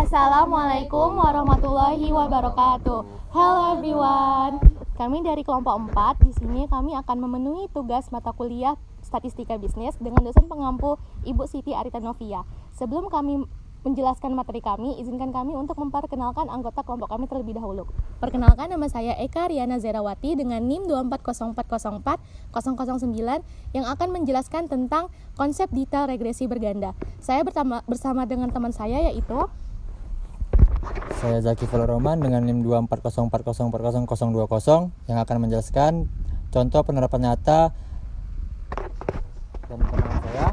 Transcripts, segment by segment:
Assalamualaikum warahmatullahi wabarakatuh. Hello everyone. Kami dari kelompok 4. Di sini kami akan memenuhi tugas mata kuliah Statistika Bisnis dengan dosen pengampu Ibu Siti Arita Novia. Sebelum kami menjelaskan materi kami, izinkan kami untuk memperkenalkan anggota kelompok kami terlebih dahulu. Perkenalkan, nama saya Eka Riana Zerawati dengan NIM 240404009 yang akan menjelaskan tentang konsep detail regresi berganda. Saya bersama dengan teman saya yaitu Saya Zaki Roman dengan NIM 240404020 yang akan menjelaskan contoh penerapan nyata, dan teman saya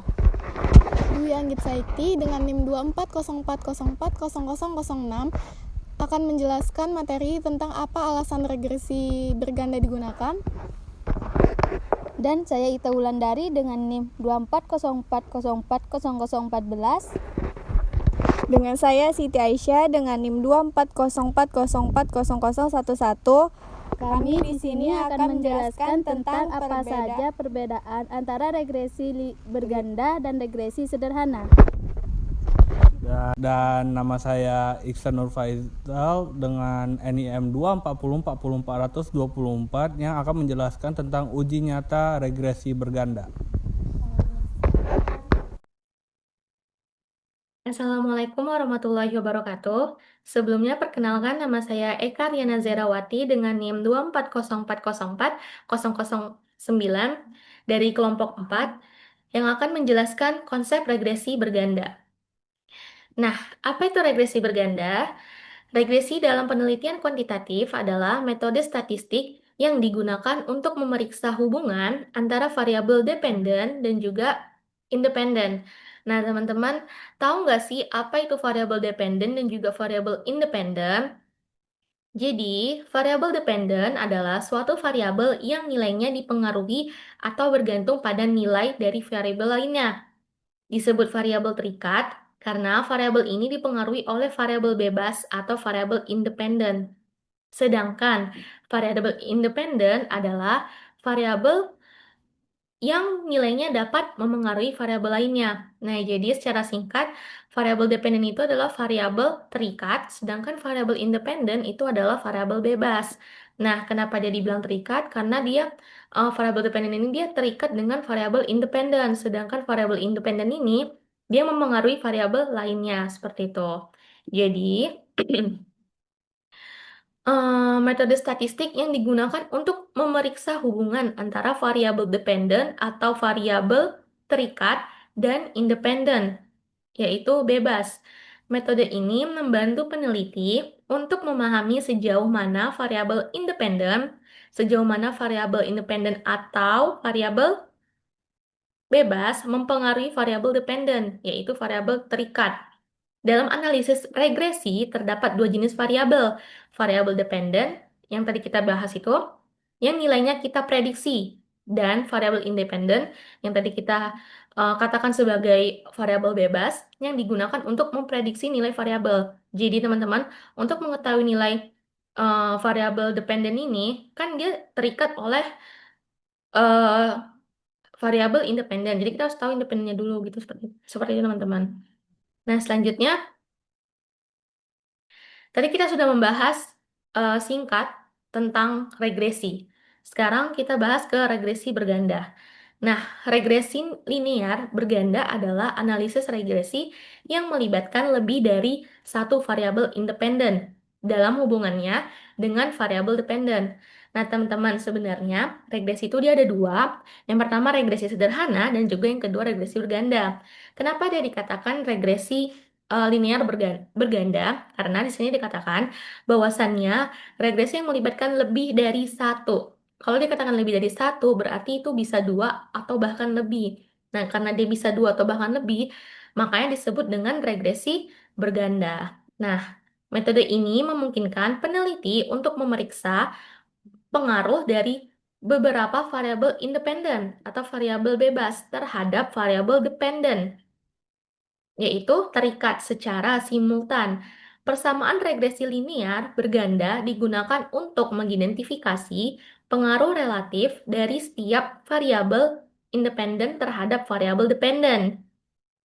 Dwi Anggit Saiti dengan NIM 24040404006 akan menjelaskan materi tentang apa alasan regresi berganda digunakan. Dan saya Ita Wulandari dengan NIM 24040400014. Dengan saya Siti Aisyah dengan NIM 24040400011. Kami di sini akan menjelaskan tentang apa saja perbedaan antara regresi berganda dan regresi sederhana. Dan nama saya Iksan Nur Faizal dengan NIM 240404024 yang akan menjelaskan tentang uji nyata regresi berganda. Assalamualaikum warahmatullahi wabarakatuh. Sebelumnya perkenalkan, nama saya Eka Riana Zerawati dengan NIM 240404009 dari kelompok 4 yang akan menjelaskan konsep regresi berganda. Nah, apa itu regresi berganda? Regresi dalam penelitian kuantitatif adalah metode statistik yang digunakan untuk memeriksa hubungan antara variabel dependen dan juga independen. Nah, teman-teman, tahu nggak sih apa itu variabel dependen dan juga variabel independen? Jadi, variabel dependen adalah suatu variabel yang nilainya dipengaruhi atau bergantung pada nilai dari variabel lainnya. Disebut variabel terikat karena variabel ini dipengaruhi oleh variabel bebas atau variabel independen. Sedangkan variabel independen adalah variabel yang nilainya dapat memengaruhi variabel lainnya. Nah, jadi secara singkat, variabel dependen itu adalah variabel terikat, sedangkan variabel independen itu adalah variabel bebas. Nah, kenapa dia dibilang terikat? Karena dia variabel dependen ini dia terikat dengan variabel independen, sedangkan variabel independen ini dia memengaruhi variabel lainnya seperti itu. Jadi metode statistik yang digunakan untuk memeriksa hubungan antara variabel dependen atau variabel terikat dan independen, yaitu bebas. Metode ini membantu peneliti untuk memahami sejauh mana variabel independen, sejauh mana variabel independen atau variabel bebas mempengaruhi variabel dependen, yaitu variabel terikat. Dalam analisis regresi terdapat dua jenis variabel. Variabel dependen yang tadi kita bahas itu, yang nilainya kita prediksi, dan variabel independen yang tadi kita katakan sebagai variabel bebas yang digunakan untuk memprediksi nilai variabel. Jadi teman-teman, untuk mengetahui nilai variabel dependen ini, kan dia terikat oleh variabel independen. Jadi kita harus tahu independennya dulu gitu, seperti itu teman-teman. Nah, selanjutnya tadi kita sudah membahas singkat tentang regresi. Sekarang kita bahas ke regresi berganda. Nah, regresi linear berganda adalah analisis regresi yang melibatkan lebih dari satu variabel independen dalam hubungannya dengan variabel dependen. Nah, teman-teman, sebenarnya regresi itu dia ada dua. Yang pertama regresi sederhana dan juga yang kedua regresi berganda. Kenapa dia dikatakan regresi linear berganda? Karena di sini dikatakan bahwasannya regresi yang melibatkan lebih dari satu. Kalau dikatakan lebih dari satu, berarti itu bisa dua atau bahkan lebih. Nah, karena dia bisa dua atau bahkan lebih, makanya disebut dengan regresi berganda. Nah, metode ini memungkinkan peneliti untuk memeriksa pengaruh dari beberapa variabel independen atau variabel bebas terhadap variabel dependen, yaitu terikat secara simultan. Persamaan regresi linear berganda digunakan untuk mengidentifikasi pengaruh relatif dari setiap variabel independen terhadap variabel dependen.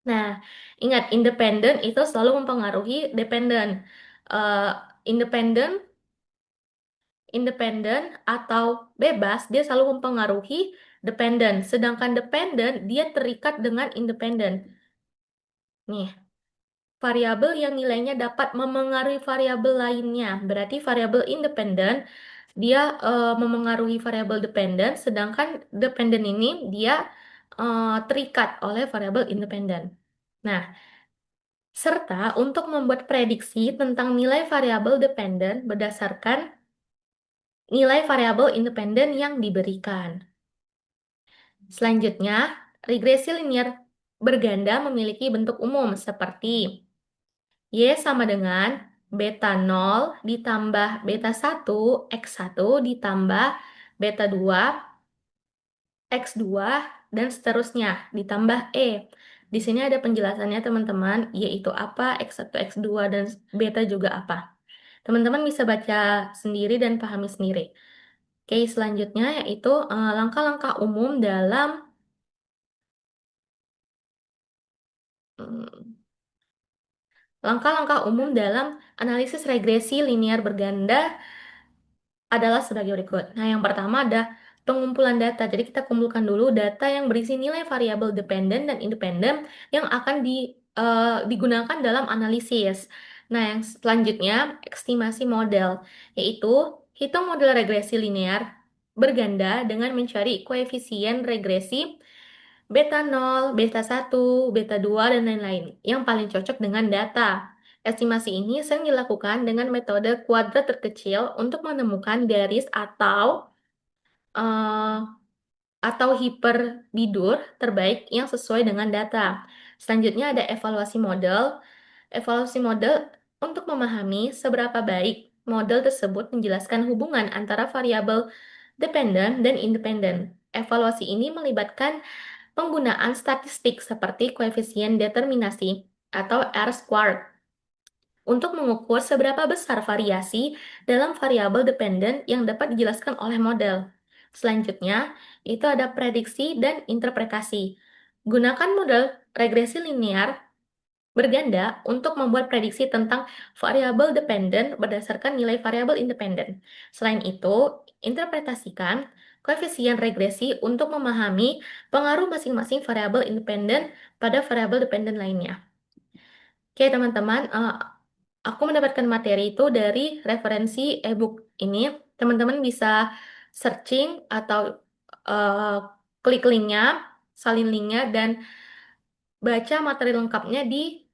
Nah, ingat independen itu selalu mempengaruhi dependen. Eh, independen, independen atau bebas dia selalu mempengaruhi dependen. Sedangkan dependen dia terikat dengan independen. Nih, variabel yang nilainya dapat memengaruhi variabel lainnya. Berarti variabel independen dia memengaruhi variabel dependen, sedangkan dependen ini dia terikat oleh variabel independen. Nah, serta untuk membuat prediksi tentang nilai variabel dependen berdasarkan nilai variabel independen yang diberikan. Selanjutnya, regresi linear berganda memiliki bentuk umum seperti Y sama dengan beta 0 ditambah beta 1, X1 ditambah beta 2, X2, dan seterusnya ditambah E. Di sini ada penjelasannya teman-teman, yaitu apa, X1, X2, dan beta juga apa. Teman-teman bisa baca sendiri dan pahami sendiri. Oke, selanjutnya yaitu langkah-langkah umum dalam hmm, langkah-langkah umum dalam analisis regresi linear berganda adalah sebagai berikut. Nah, yang pertama ada pengumpulan data. Jadi kita kumpulkan dulu data yang berisi nilai variabel dependen dan independen yang akan digunakan dalam analisis. Nah, yang selanjutnya estimasi model, yaitu hitung model regresi linear berganda dengan mencari koefisien regresi beta 0, beta 1, beta 2, dan lain-lain yang paling cocok dengan data. Estimasi ini sering dilakukan dengan metode kuadrat terkecil untuk menemukan garis eh, atau hiperbidur terbaik yang sesuai dengan data. Selanjutnya ada evaluasi model. Evaluasi model untuk memahami seberapa baik model tersebut menjelaskan hubungan antara variabel dependen dan independen. Evaluasi ini melibatkan penggunaan statistik seperti koefisien determinasi atau R-squared untuk mengukur seberapa besar variasi dalam variabel dependen yang dapat dijelaskan oleh model. Selanjutnya, itu ada prediksi dan interpretasi. Gunakan model regresi linear berganda untuk membuat prediksi tentang variabel dependen berdasarkan nilai variabel independen. Selain itu, interpretasikan koefisien regresi untuk memahami pengaruh masing-masing variabel independen pada variabel dependen lainnya. Oke, teman-teman, aku mendapatkan materi itu dari referensi e-book ini. Teman-teman bisa searching atau eh, klik linknya, salin linknya, dan baca materi lengkapnya di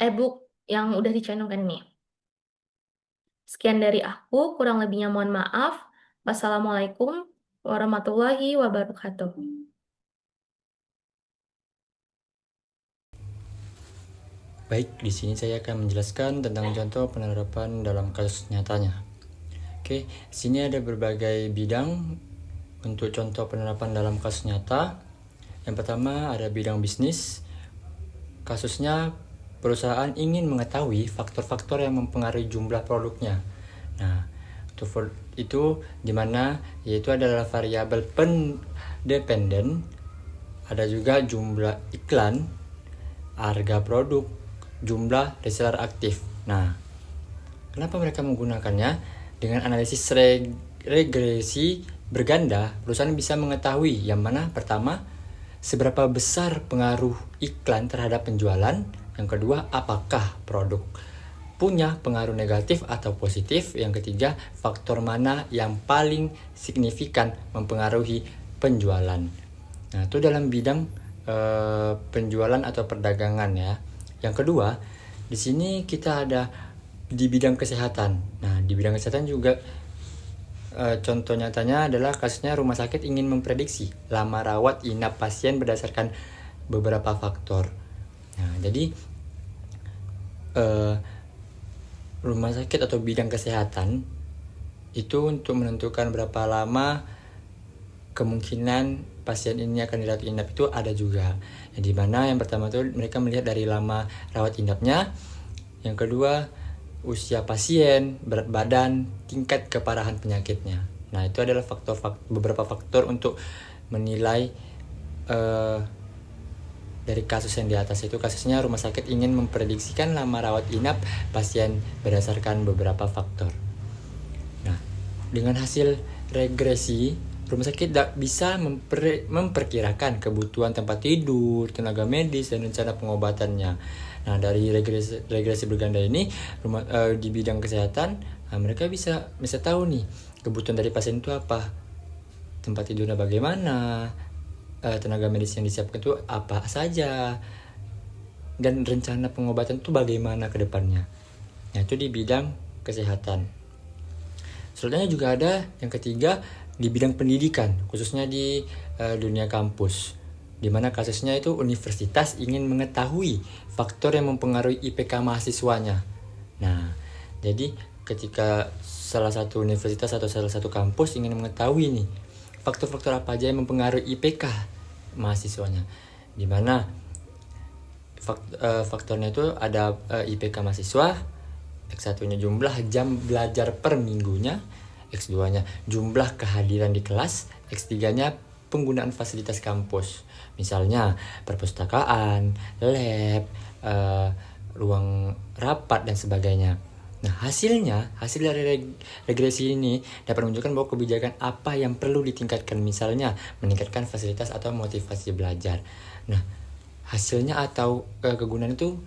e-book yang udah dicantumkan ini. Sekian dari aku, kurang lebihnya mohon maaf. Wassalamualaikum warahmatullahi wabarakatuh. Baik, di sini saya akan menjelaskan tentang contoh penerapan dalam kasus nyatanya. Oke, di sini ada berbagai bidang untuk contoh penerapan dalam kasus nyata. Yang pertama ada bidang bisnis. Kasusnya perusahaan ingin mengetahui faktor-faktor yang mempengaruhi jumlah produknya. Nah, itu di mana yaitu adalah variabel pendependen, ada juga jumlah iklan, harga produk, jumlah reseller aktif. Nah, kenapa mereka menggunakannya? Dengan analisis regresi berganda, perusahaan bisa mengetahui yang mana pertama, seberapa besar pengaruh iklan terhadap penjualan. Yang kedua, apakah produk punya pengaruh negatif atau positif. Yang ketiga, faktor mana yang paling signifikan mempengaruhi penjualan. Nah, itu dalam bidang penjualan atau perdagangan ya. Yang kedua, di sini kita ada di bidang kesehatan. Nah, di bidang kesehatan juga contoh nyatanya adalah kasusnya rumah sakit ingin memprediksi lama rawat inap pasien berdasarkan beberapa faktor. Nah, jadi rumah sakit atau bidang kesehatan itu untuk menentukan berapa lama kemungkinan pasien ini akan dirawat inap itu ada juga. Yang dimana yang pertama itu mereka melihat dari lama rawat inapnya, yang kedua usia pasien, berat badan, tingkat keparahan penyakitnya. Nah, itu adalah beberapa faktor untuk menilai dari kasus yang di atas itu, kasusnya rumah sakit ingin memprediksikan lama rawat inap pasien berdasarkan beberapa faktor. Nah, dengan hasil regresi, rumah sakit bisa memperkirakan kebutuhan tempat tidur, tenaga medis, dan rencana pengobatannya. Nah, dari regresi berganda ini, di bidang kesehatan, mereka bisa tahu nih kebutuhan dari pasien itu apa, tempat tidurnya bagaimana, tenaga medis yang disiapkan itu apa saja, dan rencana pengobatan itu bagaimana ke depannya. Nah, itu di bidang kesehatan. Selanjutnya juga ada yang ketiga di bidang pendidikan, khususnya di dunia kampus, di mana kasusnya itu universitas ingin mengetahui faktor yang mempengaruhi IPK mahasiswanya. Nah, jadi ketika salah satu universitas atau salah satu kampus ingin mengetahui nih faktor-faktor apa aja yang mempengaruhi IPK mahasiswanya, di mana faktornya itu ada IPK mahasiswa, X1-nya jumlah jam belajar per minggunya, X2-nya jumlah kehadiran di kelas, X3-nya penggunaan fasilitas kampus, misalnya perpustakaan, lab, ruang rapat, dan sebagainya. Nah, hasil dari regresi ini dapat menunjukkan bahwa kebijakan apa yang perlu ditingkatkan, misalnya meningkatkan fasilitas atau motivasi belajar. Nah, hasilnya atau kegunaan itu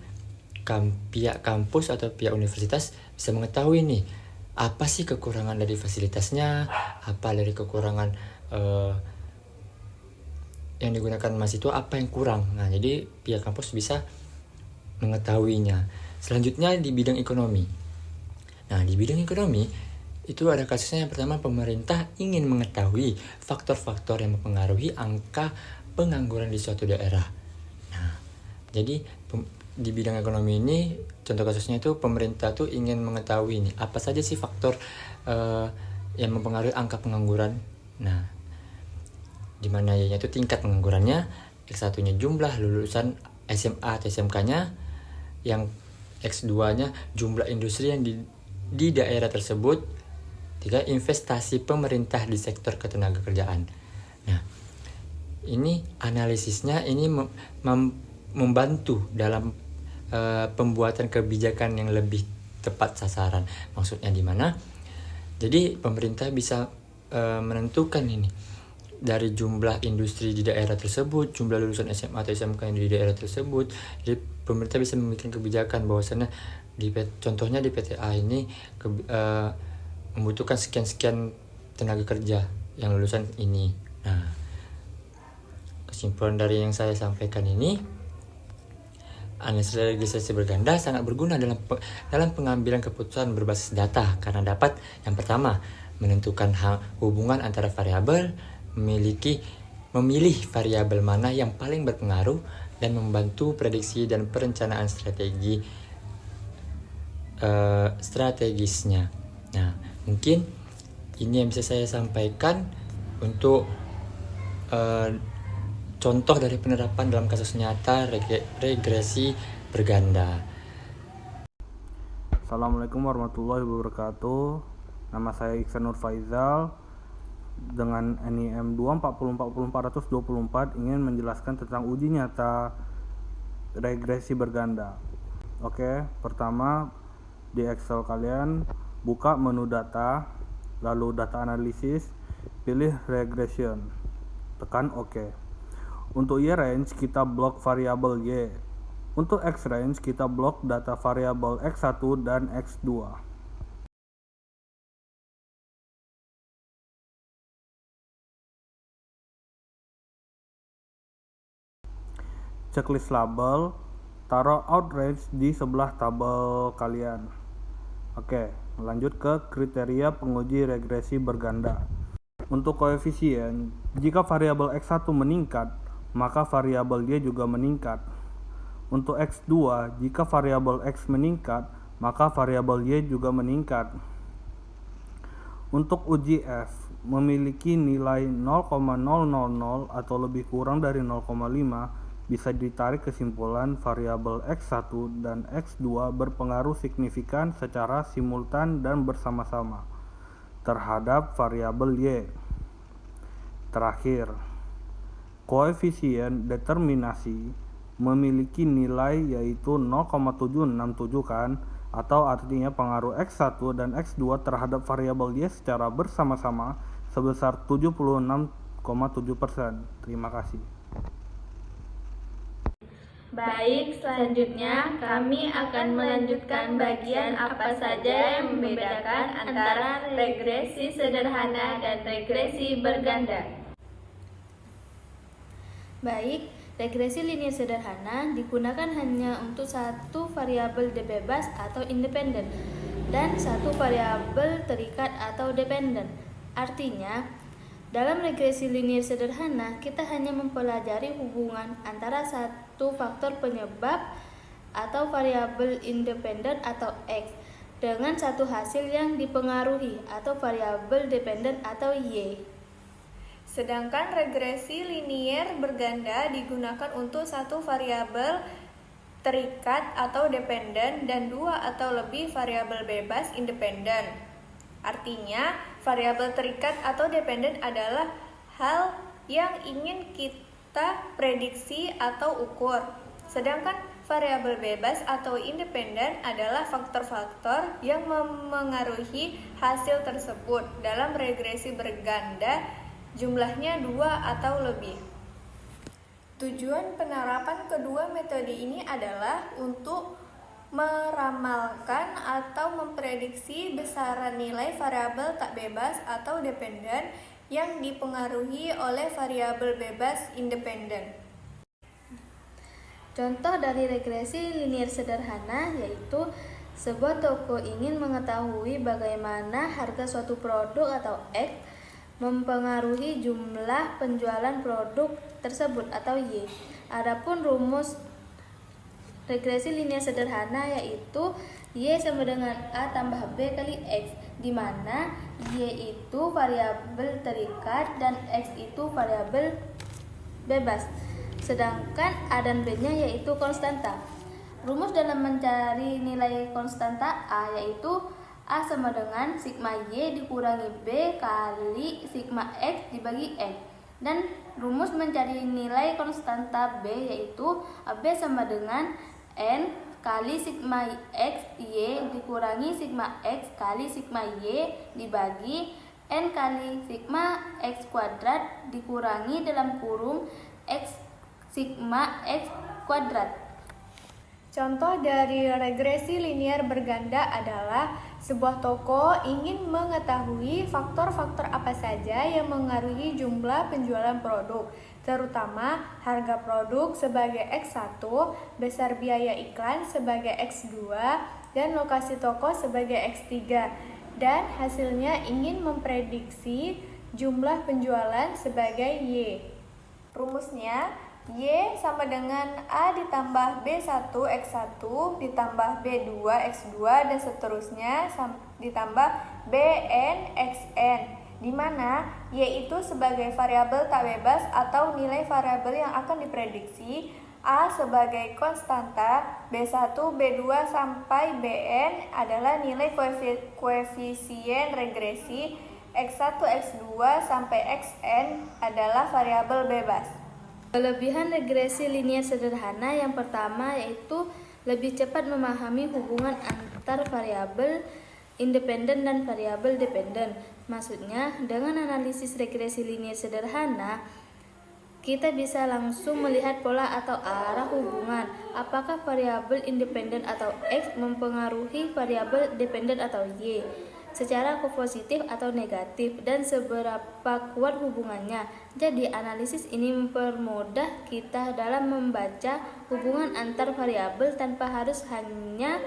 pihak kampus atau pihak universitas bisa mengetahui nih apa sih kekurangan dari fasilitasnya, apa dari kekurangan yang digunakan mahasiswa, apa yang kurang. Nah, jadi pihak kampus bisa mengetahuinya. Selanjutnya di bidang ekonomi. Nah, di bidang ekonomi itu ada kasusnya. Yang pertama, pemerintah ingin mengetahui faktor-faktor yang mempengaruhi angka pengangguran di suatu daerah. Nah, jadi di bidang ekonomi ini, contoh kasusnya itu pemerintah tuh ingin mengetahui nih apa saja sih faktor yang mempengaruhi angka pengangguran. Nah, di mana yaitu tingkat penganggurannya, X1-nya jumlah lulusan SMA atau SMK-nya, yang X2-nya jumlah industri yang di daerah tersebut, 3, investasi pemerintah di sektor ketenagakerjaan. Nah, ini analisisnya ini membantu dalam pembuatan kebijakan yang lebih tepat sasaran. Maksudnya di mana? Jadi pemerintah bisa menentukan ini dari jumlah industri di daerah tersebut, jumlah lulusan SMA atau SMK yang di daerah tersebut. Jadi pemerintah bisa membuat kebijakan bahwasannya contohnya di PTA ini membutuhkan sekian tenaga kerja yang lulusan ini. Nah, kesimpulan dari yang saya sampaikan ini, analisis regresi berganda sangat berguna dalam pengambilan keputusan berbasis data, karena dapat yang pertama menentukan hubungan antara variabel, memilih variabel mana yang paling berpengaruh, dan membantu prediksi dan perencanaan strategisnya. Nah, mungkin ini yang bisa saya sampaikan untuk contoh dari penerapan dalam kasus nyata regresi berganda. Assalamualaikum warahmatullahi wabarakatuh. Nama saya Iksan Nur Faizal dengan NIM 2404424 ingin menjelaskan tentang uji nyata regresi berganda. Oke, pertama di Excel kalian buka menu data, lalu data analisis, pilih regression, tekan OK. Untuk Y range kita blok variabel Y. Untuk X range kita blok data variabel X1 dan X2. Checklist label, taruh outrange di sebelah tabel kalian. Oke, lanjut ke kriteria penguji regresi berganda. Untuk koefisien, jika variabel X1 meningkat, maka variabel Y juga meningkat. Untuk X2, jika variabel X meningkat, maka variabel Y juga meningkat. Untuk uji F, memiliki nilai 0,000 atau lebih kurang dari 0,5, bisa ditarik kesimpulan variabel X1 dan X2 berpengaruh signifikan secara simultan dan bersama-sama terhadap variabel Y. Terakhir, koefisien determinasi memiliki nilai yaitu 0,767 kan, atau artinya pengaruh X1 dan X2 terhadap variabel Y secara bersama-sama sebesar 76,7%. Terima kasih. Baik, selanjutnya kami akan melanjutkan bagian apa saja yang membedakan antara regresi sederhana dan regresi berganda. Baik, regresi linear sederhana digunakan hanya untuk satu variabel bebas atau independen dan satu variabel terikat atau dependen. Artinya, dalam regresi linear sederhana, kita hanya mempelajari hubungan antara satu faktor penyebab atau variabel independen atau X dengan satu hasil yang dipengaruhi atau variabel dependen atau Y. Sedangkan regresi linier berganda digunakan untuk satu variabel terikat atau dependen dan dua atau lebih variabel bebas independen. Artinya, variabel terikat atau dependen adalah hal yang ingin kita prediksi atau ukur. Sedangkan variabel bebas atau independen adalah faktor-faktor yang memengaruhi hasil tersebut. Dalam regresi berganda, jumlahnya dua atau lebih. Tujuan penerapan kedua metode ini adalah untuk meramalkan atau memprediksi besaran nilai variabel tak bebas atau dependen yang dipengaruhi oleh variabel bebas independen. Contoh dari regresi linier sederhana yaitu sebuah toko ingin mengetahui bagaimana harga suatu produk atau X mempengaruhi jumlah penjualan produk tersebut atau Y. Adapun rumus regresi linear sederhana yaitu Y sama dengan A tambah B kali X, di mana Y itu variabel terikat dan X itu variabel bebas, sedangkan A dan B-nya yaitu konstanta. Rumus dalam mencari nilai konstanta A yaitu A sama dengan sigma Y dikurangi B kali sigma X dibagi X. Dan rumus mencari nilai konstanta B yaitu AB sama dengan N kali sigma X Y dikurangi sigma X kali sigma Y dibagi N kali sigma X kuadrat dikurangi dalam kurung X sigma X kuadrat. Contoh dari regresi linier berganda adalah sebuah toko ingin mengetahui faktor-faktor apa saja yang mengaruhi jumlah penjualan produk, terutama harga produk sebagai X1, besar biaya iklan sebagai X2, dan lokasi toko sebagai X3, dan hasilnya ingin memprediksi jumlah penjualan sebagai Y. Rumusnya, Y sama dengan A ditambah B1 X1 ditambah B2 X2 dan seterusnya ditambah BN XN, di mana Y itu sebagai variabel tak bebas atau nilai variabel yang akan diprediksi, A sebagai konstanta, B1, B2 sampai Bn adalah nilai koefisien regresi, X1, X2 sampai Xn adalah variabel bebas. Kelebihan regresi linier sederhana yang pertama yaitu lebih cepat memahami hubungan antar variabel independen dan variabel dependen. Maksudnya, dengan analisis regresi linier sederhana, kita bisa langsung melihat pola atau arah hubungan. Apakah variabel independen atau X mempengaruhi variabel dependen atau Y secara positif atau negatif dan seberapa kuat hubungannya. Jadi analisis ini mempermudah kita dalam membaca hubungan antar variabel tanpa harus hanya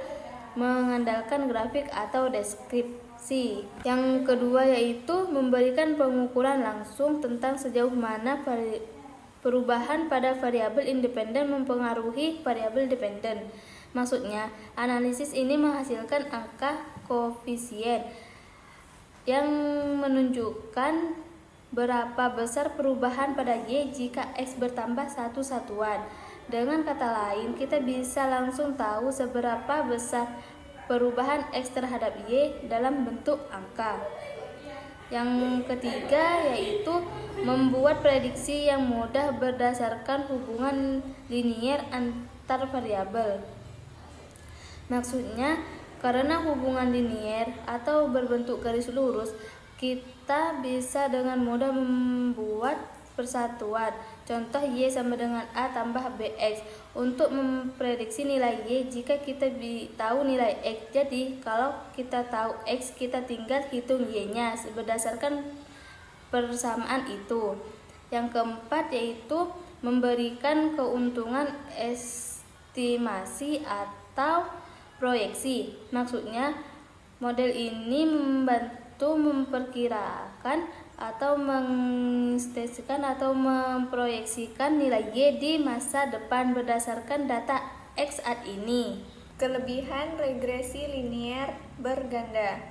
mengandalkan grafik atau deskripsi. Yang kedua yaitu memberikan pengukuran langsung tentang sejauh mana perubahan pada variabel independen mempengaruhi variabel dependen. Maksudnya, analisis ini menghasilkan angka koefisien yang menunjukkan berapa besar perubahan pada Y jika X bertambah satu satuan. Dengan kata lain, kita bisa langsung tahu seberapa besar perubahan X terhadap Y dalam bentuk angka. Yang ketiga yaitu membuat prediksi yang mudah berdasarkan hubungan linier antar variabel. Maksudnya, karena hubungan linier atau berbentuk garis lurus, kita bisa dengan mudah membuat persatuan. Contoh Y sama dengan A tambah BX. Untuk memprediksi nilai Y jika kita tahu nilai X. Jadi, kalau kita tahu X, kita tinggal hitung Y-nya berdasarkan persamaan itu. Yang keempat yaitu memberikan keuntungan estimasi atau proyeksi. Maksudnya, model ini membantu memperkirakan atau menginvestasikan atau memproyeksikan nilai Y di masa depan berdasarkan data X saat ini. Kelebihan regresi linier berganda.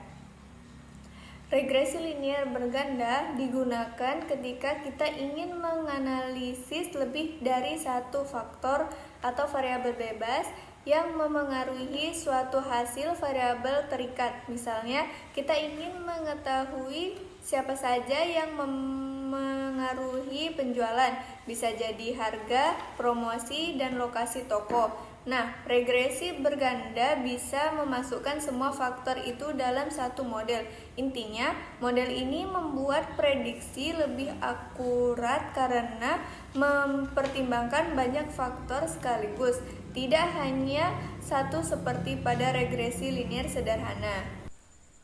Regresi linier berganda digunakan ketika kita ingin menganalisis lebih dari satu faktor atau variabel bebas yang memengaruhi suatu hasil variabel terikat. Misalnya, kita ingin mengetahui siapa saja yang memengaruhi penjualan, bisa jadi harga, promosi, dan lokasi toko. Nah, regresi berganda bisa memasukkan semua faktor itu dalam satu model. Intinya, model ini membuat prediksi lebih akurat karena mempertimbangkan banyak faktor sekaligus, tidak hanya satu seperti pada regresi linier sederhana.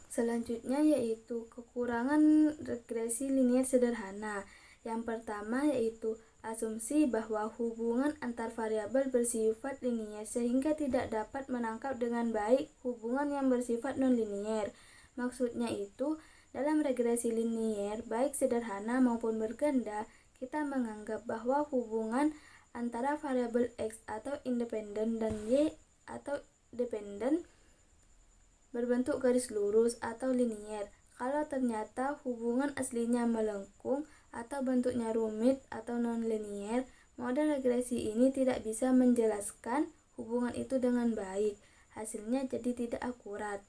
Selanjutnya yaitu kekurangan regresi linier sederhana. Yang pertama yaitu asumsi bahwa hubungan antar variabel bersifat linier sehingga tidak dapat menangkap dengan baik hubungan yang bersifat nonlinier. Maksudnya itu, dalam regresi linier baik sederhana maupun berganda, kita menganggap bahwa hubungan antara variabel X atau independen dan Y atau dependen berbentuk garis lurus atau linier. Kalau ternyata hubungan aslinya melengkung atau bentuknya rumit atau non-linier, model regresi ini tidak bisa menjelaskan hubungan itu dengan baik. Hasilnya jadi tidak akurat.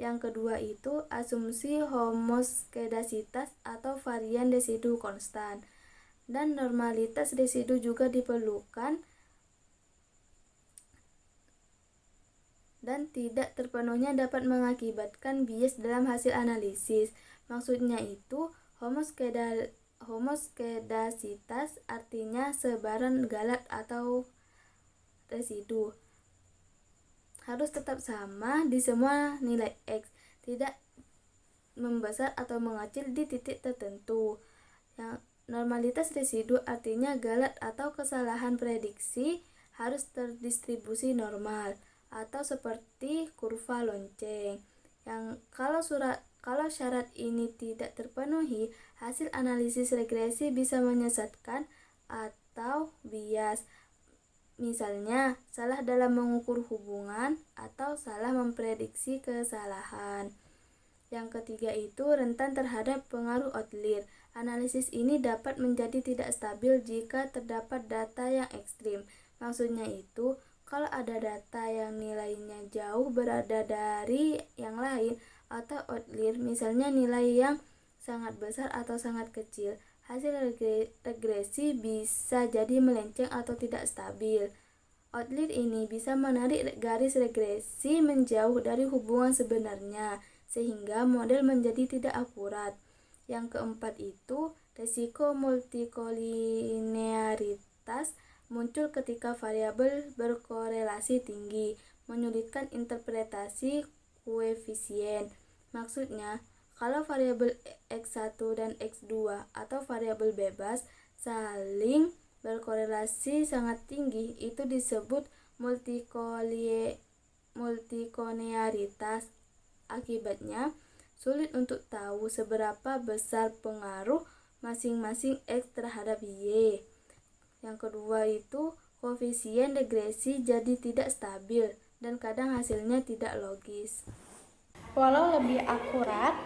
Yang kedua itu asumsi homoskedasitas atau varian residu konstan. Dan normalitas residu juga diperlukan dan tidak terpenuhnya dapat mengakibatkan bias dalam hasil analisis. Maksudnya itu, homoskedasitas artinya sebaran galat atau residu harus tetap sama di semua nilai X, tidak membesar atau mengecil di titik tertentu. Yang normalitas residu artinya galat atau kesalahan prediksi harus terdistribusi normal atau seperti kurva lonceng. Yang kalau syarat ini tidak terpenuhi, hasil analisis regresi bisa menyesatkan atau bias. Misalnya, salah dalam mengukur hubungan atau salah memprediksi kesalahan. Yang ketiga itu rentan terhadap pengaruh outlier. Analisis ini dapat menjadi tidak stabil jika terdapat data yang ekstrim. Maksudnya itu, kalau ada data yang nilainya jauh berada dari yang lain atau outlier, misalnya nilai yang sangat besar atau sangat kecil, hasil regresi bisa jadi melenceng atau tidak stabil. Outlier ini bisa menarik garis regresi menjauh dari hubungan sebenarnya, sehingga model menjadi tidak akurat. Yang keempat itu, resiko multikolinearitas muncul ketika variabel berkorelasi tinggi, menyulitkan interpretasi koefisien. Maksudnya, kalau variabel X1 dan X2 atau variabel bebas saling berkorelasi sangat tinggi, itu disebut multikolinearitas. Akibatnya, sulit untuk tahu seberapa besar pengaruh masing-masing X terhadap Y. Yang kedua itu, koefisien regresi jadi tidak stabil dan kadang hasilnya tidak logis. Walau lebih akurat,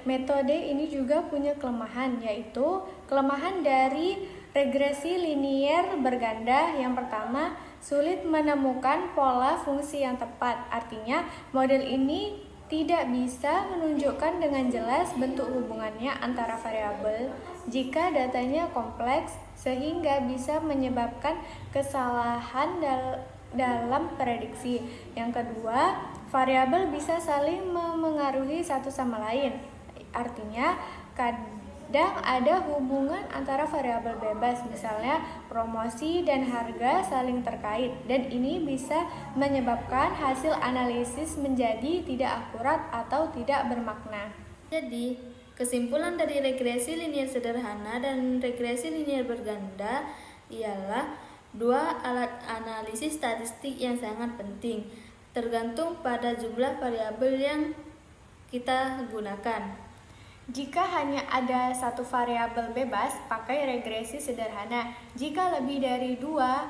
metode ini juga punya kelemahan, yaitu kelemahan dari regresi linier berganda. Yang pertama, sulit menemukan pola fungsi yang tepat. Artinya, model ini tidak bisa menunjukkan dengan jelas bentuk hubungannya antara variabel jika datanya kompleks sehingga bisa menyebabkan kesalahan dalam prediksi. Yang kedua, variabel bisa saling memengaruhi satu sama lain. Artinya, kadang ada hubungan antara variabel bebas, misalnya promosi dan harga saling terkait, dan ini bisa menyebabkan hasil analisis menjadi tidak akurat atau tidak bermakna. Jadi, kesimpulan dari regresi linier sederhana dan regresi linier berganda ialah dua alat analisis statistik yang sangat penting, tergantung pada jumlah variabel yang kita gunakan. Jika hanya ada satu variabel bebas, pakai regresi sederhana. Jika lebih dari dua,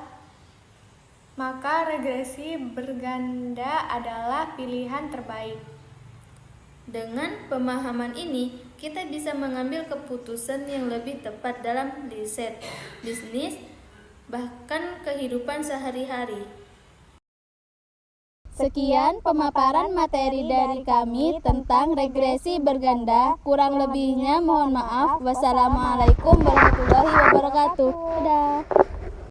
maka regresi berganda adalah pilihan terbaik. Dengan pemahaman ini, kita bisa mengambil keputusan yang lebih tepat dalam riset, bisnis, bahkan kehidupan sehari-hari. Sekian pemaparan materi dari kami tentang regresi berganda. Kurang lebihnya mohon maaf. Wassalamualaikum warahmatullahi wabarakatuh. Dadah.